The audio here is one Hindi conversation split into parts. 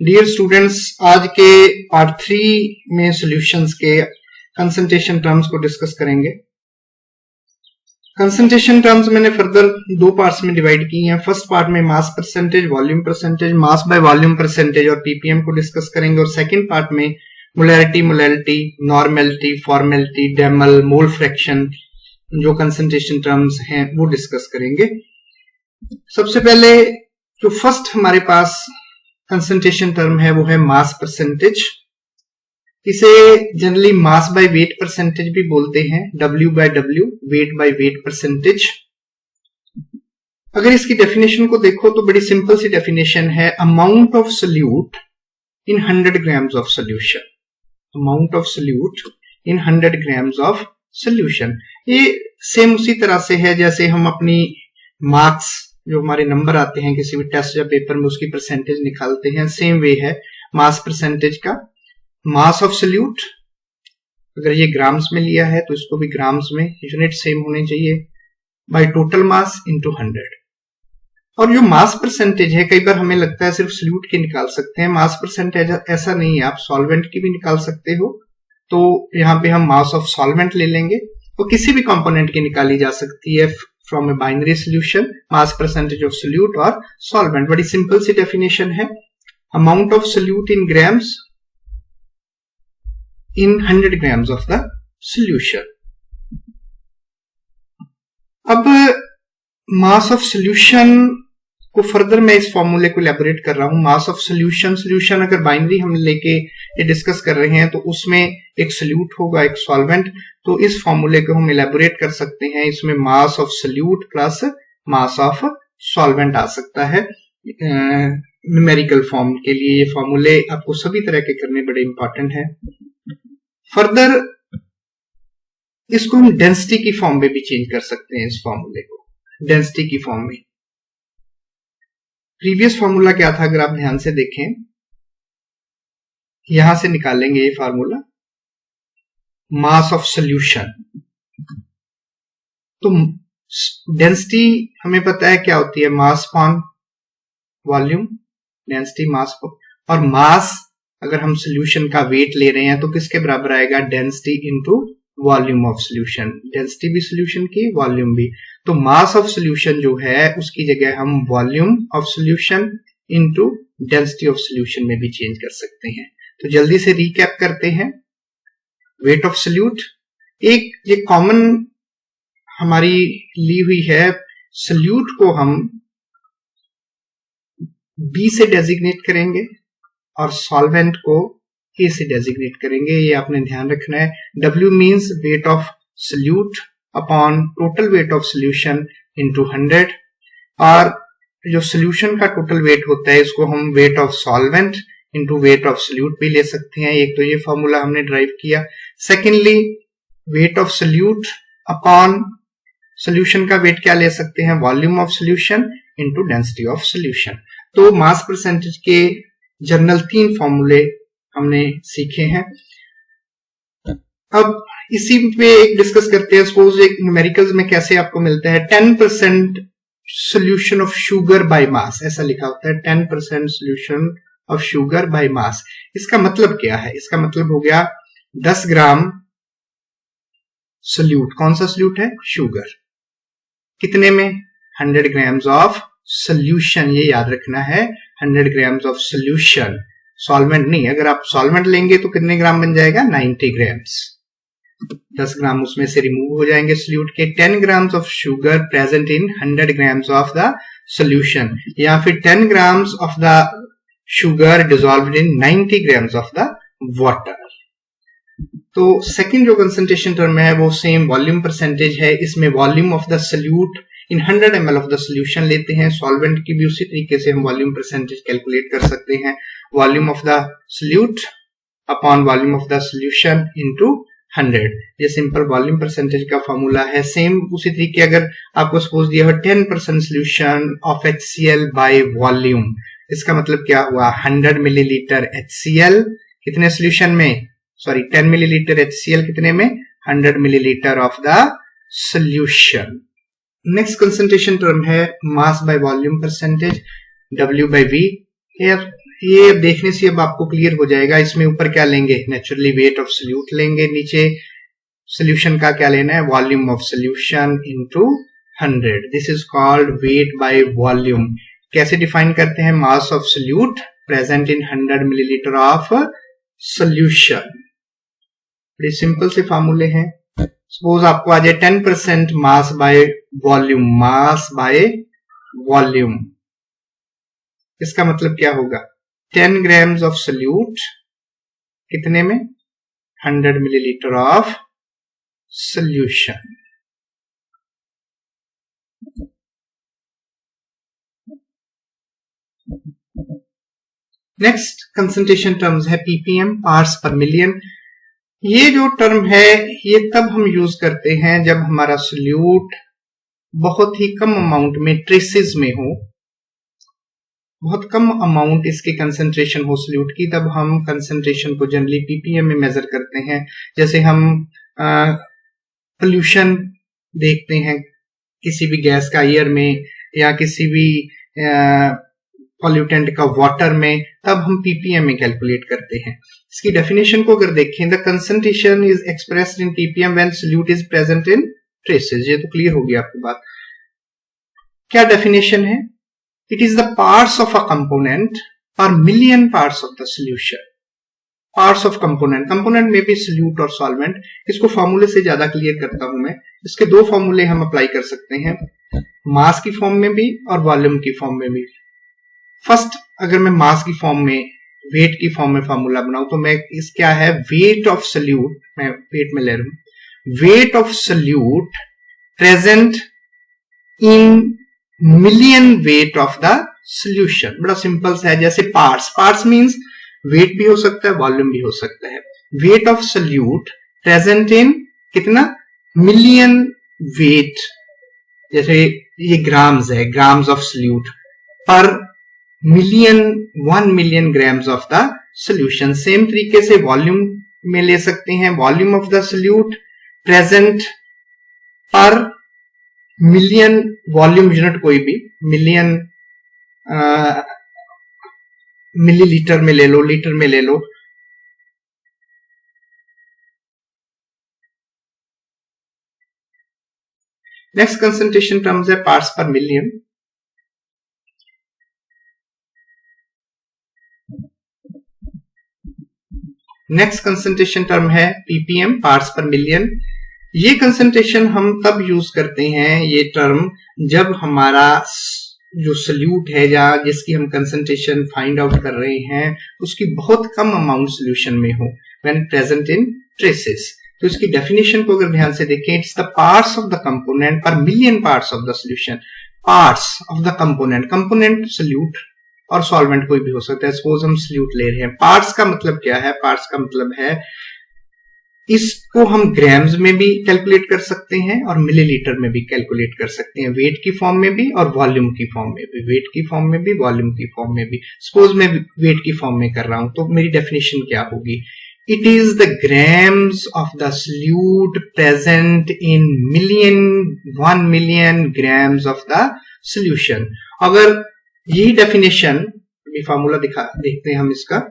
डियर स्टूडेंट्स, आज के पार्ट 3 में सॉल्यूशंस के कंसंट्रेशन टर्म्स को डिस्कस करेंगे। कंसंट्रेशन टर्म्स मैंने फर्दर दो पार्ट्स में डिवाइड की हैं। फर्स्ट पार्ट में mass percentage, volume percentage, mass by volume percentage और पीपीएम को डिस्कस करेंगे, और सेकंड पार्ट में मोलैरिटी, नॉर्मेलिटी, फॉर्मेलिटी, डेमल, मोल फ्रैक्शन जो कंसंट्रेशन टर्म्स हैं वो डिस्कस करेंगे। सबसे पहले जो फर्स्ट हमारे पास कंसंट्रेशन टर्म है वो है मास परसेंटेज। इसे generally mass by weight percentage भी बोलते हैं, W by W, weight by weight percentage. अगर इसकी डेफिनेशन को देखो तो बड़ी सिंपल सी डेफिनेशन है, amount of solute in 100 grams of solution. Amount of solute in 100 grams of solution. ये सेम उसी तरह से है जैसे हम अपनी मार्क्स, जो हमारे नंबर आते हैं किसी भी टेस्ट या पेपर में, उसकी परसेंटेज निकालते हैं। सेम वे है मास परसेंटेज का। मास ऑफ सोल्यूट अगर ये ग्राम्स में लिया है तो इसको भी ग्राम्स में, यूनिट सेम होने चाहिए, बाय टोटल मास इनटू 100। और जो मास परसेंटेज है, कई बार हमें लगता है सिर्फ सोल्यूट की निकाल सकते हैं, मास परसेंटेज ऐसा नहीं है, आप सॉल्वेंट की भी निकाल सकते हो। तो यहाँ पे हम मास ऑफ सॉल्वेंट ले लेंगे, तो किसी भी कंपोनेंट की निकाली जा सकती है from a binary solution, mass percentage of solute और सॉल्वेंट। बड़ी सिंपल सी डेफिनेशन है, amount of solute in grams in 100 grams of the solution। अब मास ऑफ सोल्यूशन को फर्दर मैं इस फॉर्मूले को इलेबोरेट कर रहा हूं। मास ऑफ सोल्यूशन अगर बाइनरी हम लेके ये डिस्कस कर रहे हैं तो उसमें एक सोल्यूट होगा, एक सॉल्वेंट। तो इस फॉर्मूले को हम इलेबोरेट कर सकते हैं, इसमें mass of solute plus mass of solvent आ सकता है। न्यूमेरिकल फॉर्म के लिए ये फॉर्मूले आपको सभी तरह के करने बड़े इंपॉर्टेंट है। फर्दर इसको हम डेंसिटी की फॉर्म में भी चेंज कर सकते हैं, इस फॉर्मूले को डेंसिटी की फॉर्म में। प्रीवियस फॉर्मूला क्या था अगर आप ध्यान से देखें, यहां से निकालेंगे ये फॉर्मूला, मास ऑफ सॉल्यूशन। तो डेंसिटी हमें पता है क्या होती है, mass upon volume, density mass और मास अगर हम सोल्यूशन का वेट ले रहे हैं तो किसके बराबर आएगा, density into volume of solution. Density भी सोल्यूशन की, वॉल्यूम भी। तो मास ऑफ सोल्यूशन जो है उसकी जगह हम volume of solution into density of solution में भी चेंज कर सकते हैं। तो जल्दी से रिकैप करते हैं। वेट ऑफ सोल्यूट, एक ये कॉमन हमारी ली हुई है, सोल्यूट को हम B से डेजिग्नेट करेंगे और सॉल्वेंट को A से डेजिग्नेट करेंगे, ये आपने ध्यान रखना है। W means weight of solute upon total weight of solution into 100, और जो सोल्यूशन का टोटल वेट होता है इसको हम weight of solvent into weight of solute भी ले सकते हैं। एक तो ये फॉर्मूला हमने ड्राइव किया। Secondly, weight of solute upon solution का वेट क्या ले सकते हैं, volume of solution into density of solution. तो मास परसेंटेज के जनरल 3 फॉर्मूले हमने सीखे हैं। अब इसी पे एक डिस्कस करते हैं। सपोज एक न्यूमेरिकल्स में कैसे आपको मिलता है 10% solution of sugar by mass, ऐसा लिखा होता है 10% solution of sugar by mass. इसका मतलब क्या है, इसका मतलब हो गया 10 ग्राम सोल्यूट। कौन सा सोल्यूट है, शुगर। कितने में, 100 ग्राम्स ऑफ सोल्यूशन, ये याद रखना है, 100 ग्राम्स ऑफ सोल्यूशन, सॉल्वेंट नहीं। अगर आप सॉल्वेंट लेंगे तो कितने ग्राम बन जाएगा, 90 ग्राम्स। 10 ग्राम उसमें से रिमूव हो जाएंगे सोल्यूट के। 10 grams of sugar present in 100 grams of the solution, या फिर 10 grams of the sugar dissolved in 90 grams of the water. तो सेकंड जो कंसंट्रेशन टर्म है वो सेम वॉल्यूम परसेंटेज है। इसमें volume of the solute in 100 ml of the solution लेते हैं। सॉल्वेंट की भी उसी तरीके से हम वॉल्यूम परसेंटेज कैलकुलेट कर सकते हैं, volume of the solute upon volume of the solution into 100। ये सिंपल वॉल्यूम परसेंटेज का फॉर्मूला है। सेम उसी तरीके अगर आपको सपोज दिया हो 10% solution of HCl by volume, इसका मतलब क्या हुआ, 100 मिलीलीटर HCl कितने सोल्यूशन में, सॉरी 10 मिलीलीटर HCl कितने में, 100 millilitre of the solution. Next concentration term है mass by volume percentage, W by V। Here ये देखने से अब आपको क्लियर हो जाएगा। इसमें ऊपर क्या लेंगे, नेचुरली वेट ऑफ सोल्यूट लेंगे, नीचे सोल्यूशन का क्या लेना है, volume of solution into 100। This is called weight by volume. कैसे डिफाइन करते हैं, मास of solute present in 100 millilitre of solution. बड़े सिंपल से फार्मूले हैं। सपोज आपको आ जाए 10% मास by volume, mass by volume, इसका मतलब क्या होगा, 10 ग्राम्स ऑफ सोल्यूट कितने में, 100 millilitre of solution. Next concentration terms है पीपीएम, पार्ट्स पर मिलियन। ये जो टर्म है ये तब हम यूज करते हैं जब हमारा सोल्यूट बहुत ही कम अमाउंट में ट्रेसेस में हो, बहुत कम अमाउंट इसके कंसंट्रेशन हो सोल्यूट की, तब हम कंसंट्रेशन को जनरली पीपीएम में मेजर करते हैं। जैसे हम पोल्यूशन देखते हैं किसी भी गैस का एयर में या किसी भी पॉल्यूटेंट का वाटर में, तब हम पीपीएम में कैलकुलेट करते हैं। इसकी डेफिनेशन को अगर देखें, the concentration is expressed in PPM when solute is present in traces. ये तो क्लियर हो गया आपकी बात। क्या डेफिनेशन है, it is the parts of a component per million parts of the solution. Parts of component, component में भी सोल्यूट और सॉल्वेंट। इसको फॉर्मूले से ज्यादा क्लियर करता हूं मैं। इसके दो फॉर्मूले हम अप्लाई कर सकते हैं, मास की फॉर्म में भी और वॉल्यूम की फॉर्म में भी। फर्स्ट, अगर मैं मास की फॉर्म में, वेट की फॉर्म में फॉर्मूला बनाऊं तो मैं इस क्या है, वेट ऑफ सोल्यूट, मैं वेट में ले रहा हूं, weight of solute present in million weight of the solution. बड़ा सिंपल सा है। जैसे पार्ट्स, पार्ट्स मींस वेट भी हो सकता है, वॉल्यूम भी हो सकता है। Weight of solute present in कितना, मिलियन वेट। जैसे ये ग्राम्स है, ग्राम्स ऑफ सोल्यूट पर million, 1 million grams of the solution. Same तरीके से वॉल्यूम में ले सकते हैं, volume of the solute present पर मिलियन, वॉल्यूम यूनिट कोई भी, मिलियन मिलीलीटर में ले लो, लीटर में ले लो। नेक्स्ट कंसंट्रेशन टर्म्स है पार्ट्स पर मिलियन। नेक्स्ट कंसंट्रेशन टर्म है पीपीएम, पार्ट्स पर मिलियन। ये कंसंट्रेशन हम तब यूज करते हैं ये टर्म जब हमारा जो सोल्यूट है या जिसकी हम कंसंट्रेशन फाइंड आउट कर रहे हैं उसकी बहुत कम अमाउंट सोल्यूशन में हो, व्हेन प्रेजेंट इन ट्रेसेस। तो इसकी डेफिनेशन को अगर ध्यान से देखें, it's the parts of the component per million parts of the solution. Parts of the component, component solute और सॉल्वेंट कोई भी हो सकता है। सपोज हम सोल्यूट ले रहे हैं, पार्ट्स का मतलब क्या है, पार्ट्स का मतलब है इसको हम ग्राम्स में भी कैलकुलेट कर सकते हैं और मिलीलीटर में भी कैलकुलेट कर सकते हैं, वेट की फॉर्म में भी और वॉल्यूम की फॉर्म में भी, वेट की फॉर्म में भी, वॉल्यूम की फॉर्म में भी। सपोज मैं वेट की फॉर्म में कर रहा हूं तो मेरी डेफिनेशन क्या होगी, it is the grams of the solute present in million, 1 million grams of the solution. अगर यही डेफिनेशन, अभी फार्मूला देखते हैं हम इसका,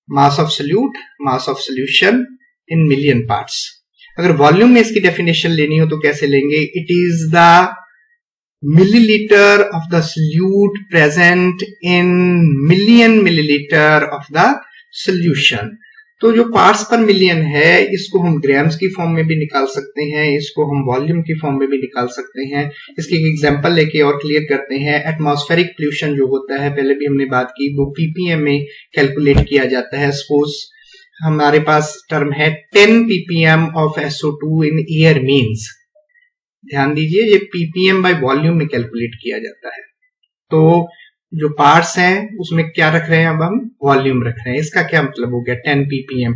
मास of solute, mass of solution in million parts. अगर वॉल्यूम में इसकी डेफिनेशन लेनी हो तो कैसे लेंगे, it is the millilitre of the solute present in million millilitre of the solution. तो जो पार्ट्स पर मिलियन है इसको हम ग्राम्स की फॉर्म में भी निकाल सकते हैं, इसको हम वॉल्यूम की फॉर्म में भी निकाल सकते हैं। इसकी एक एग्जांपल लेके और क्लियर करते हैं। एटमॉस्फेरिक पोल्यूशन जो होता है, पहले भी हमने बात की, वो पीपीएम में कैलकुलेट किया जाता है। सपोज हमारे पास टर्म है 10 ppm of SO2 in air means, ध्यान दीजिए ये ppm बाय वॉल्यूम में कैलकुलेट किया जाता है। तो जो पार्ट्स हैं उसमें क्या रख रहे हैं, अब हम वॉल्यूम रख रहे हैं। इसका क्या मतलब हो गया, 10 ppm,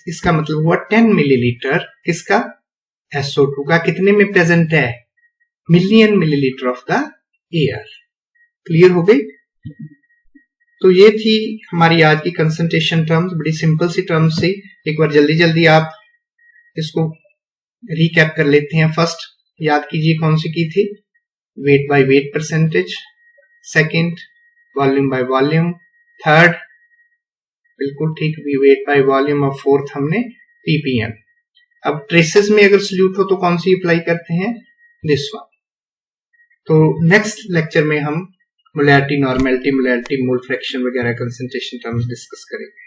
इसका मतलब हुआ 10 मिलीलीटर किसका, SO2 का, कितने में प्रेजेंट है, million millilitre of the air. Clear हो गई। तो ये थी हमारी आज की कंसंट्रेशन टर्म्स, बड़ी सिंपल सी टर्म्स थी। एक बार जल्दी जल्दी आप इसको रिकैप कर लेते हैं। फर्स्ट याद कीजिए कौन सी की थी, wait by weight percentage. Second, volume by volume, third बिल्कुल ठीक वेट बाय वॉल्यूम, और फोर्थ हमने ppm। अब ट्रेसेस में अगर सल्यूट हो तो कौन सी अप्लाई करते हैं, दिस वन। तो नेक्स्ट लेक्चर में हम molarity, normality, molarity, mole fraction वगैरह कंसंट्रेशन टर्म्स डिस्कस करेंगे।